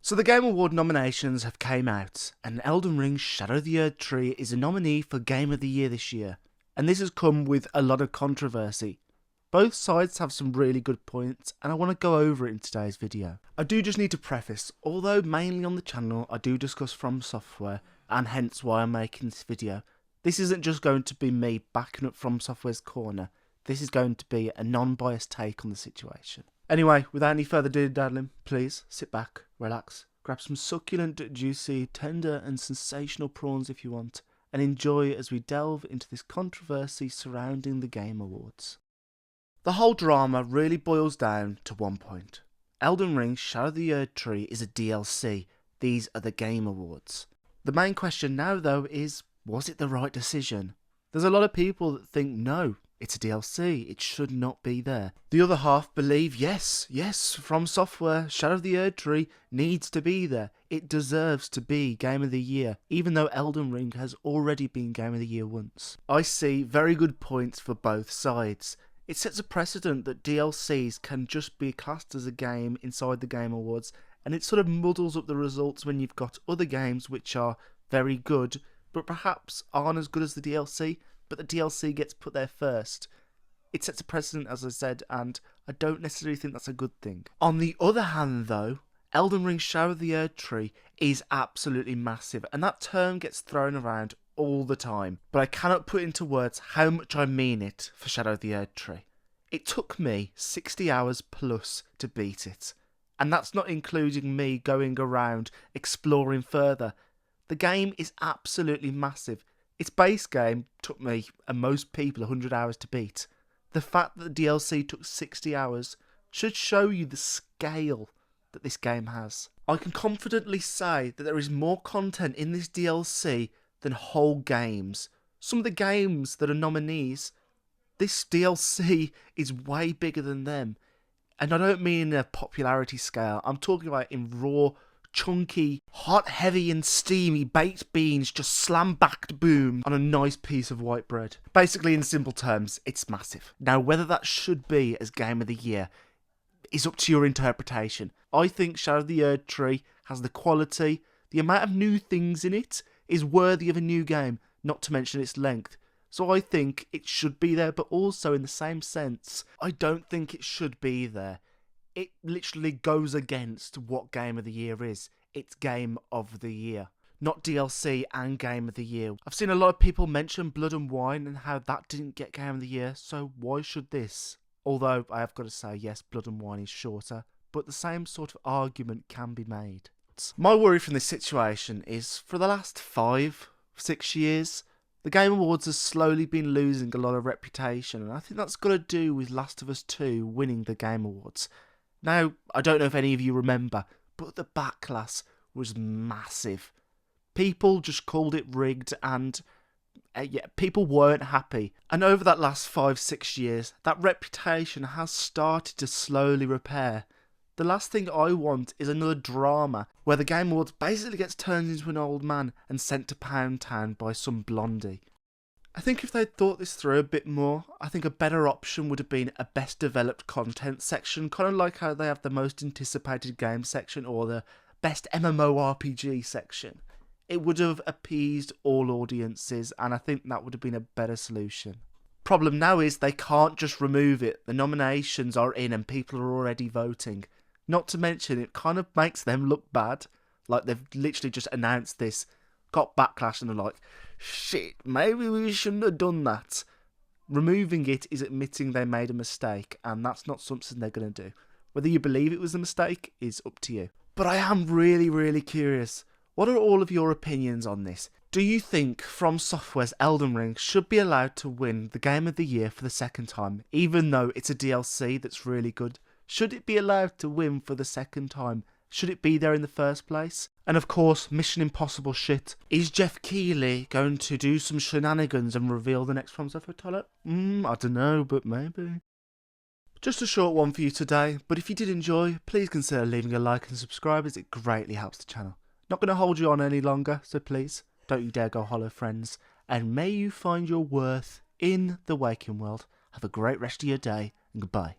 So the Game Award nominations have came out, and Elden Ring Shadow of the Erdtree is a nominee for Game of the Year this year, and this has come with a lot of controversy. Both sides have some really good points, and I want to go over it in today's video. I do just need to preface, although mainly on the channel I do discuss From Software, and hence why I'm making this video, this isn't just going to be me backing up From Software's corner, this is going to be a non-biased take on the situation. Anyway, without any further dilly-daddling, please sit back, relax, grab some succulent, juicy, tender and sensational prawns if you want, and enjoy as we delve into this controversy surrounding the Game Awards. The whole drama really boils down to one point. Elden Ring Shadow of the Erdtree is a DLC. These are the Game Awards. The main question now though is, was it the right decision? There's a lot of people that think no, it's a DLC, it should not be there. The other half believe yes, From Software, Shadow of the Erdtree needs to be there. It deserves to be Game of the Year, even though Elden Ring has already been Game of the Year once. I see very good points for both sides. It sets a precedent that DLCs can just be classed as a game inside the Game Awards, and it sort of muddles up the results when you've got other games which are very good, but perhaps aren't as good as the DLC, but the DLC gets put there first. It sets a precedent, as I said, and I don't necessarily think that's a good thing. On the other hand though, Elden Ring Shadow of the Erdtree is absolutely massive, and that term gets thrown around all the time, but I cannot put into words how much I mean it for Shadow of the Erdtree. It took me 60 hours plus to beat it, and that's not including me going around exploring further. The game is absolutely massive. Its base game took me, and most people, 100 hours to beat. The fact that the DLC took 60 hours should show you the scale that this game has. I can confidently say that there is more content in this DLC than whole games. Some of the games that are nominees, this DLC is way bigger than them. And I don't mean in a popularity scale, I'm talking about in raw, chunky, hot, heavy and steamy baked beans just slam-backed boom on a nice piece of white bread. Basically, in simple terms, it's massive. Now, whether that should be as Game of the Year is up to your interpretation. I think Shadow of the Erdtree has the quality, the amount of new things in it is worthy of a new game, not to mention its length. So I think it should be there, but also in the same sense, I don't think it should be there. It literally goes against what Game of the Year is. It's Game of the Year, not DLC and Game of the Year. I've seen a lot of people mention Blood and Wine and how that didn't get Game of the Year, so why should this? Although I have got to say, yes, Blood and Wine is shorter, but the same sort of argument can be made. My worry from this situation is, for the last 5-6 years, the Game Awards has slowly been losing a lot of reputation, and I think that's got to do with Last of Us 2 winning the Game Awards. Now, I don't know if any of you remember, but the backlash was massive. People just called it rigged, and people weren't happy. And over that last 5-6 years, that reputation has started to slowly repair. The last thing I want is another drama where the Game Awards basically gets turned into an old man and sent to Pound Town by some blondie. I think if they'd thought this through a bit more, I think a better option would have been a best developed content section, kind of like how they have the most anticipated game section or the best MMORPG section. It would have appeased all audiences, and I think that would have been a better solution. Problem now is they can't just remove it. The nominations are in and people are already voting. Not to mention it kind of makes them look bad, like they've literally just announced this, got backlash and they're like, shit, maybe we shouldn't have done that. Removing it is admitting they made a mistake, and that's not something they're going to do. Whether you believe it was a mistake is up to you. But I am really curious. What are all of your opinions on this? Do you think From Software's Elden Ring should be allowed to win the Game of the Year for the second time, even though it's a DLC that's really good? Should it be allowed to win for the second time? Should it be there in the first place? And of course, Mission Impossible shit. Is Jeff Keighley going to do some shenanigans and reveal the next From Software title? I don't know, but maybe. Just a short one for you today, but if you did enjoy, please consider leaving a like and subscribe as it greatly helps the channel. Not going to hold you on any longer, so please, don't you dare go hollow, friends. And may you find your worth in the waking world. Have a great rest of your day, and goodbye.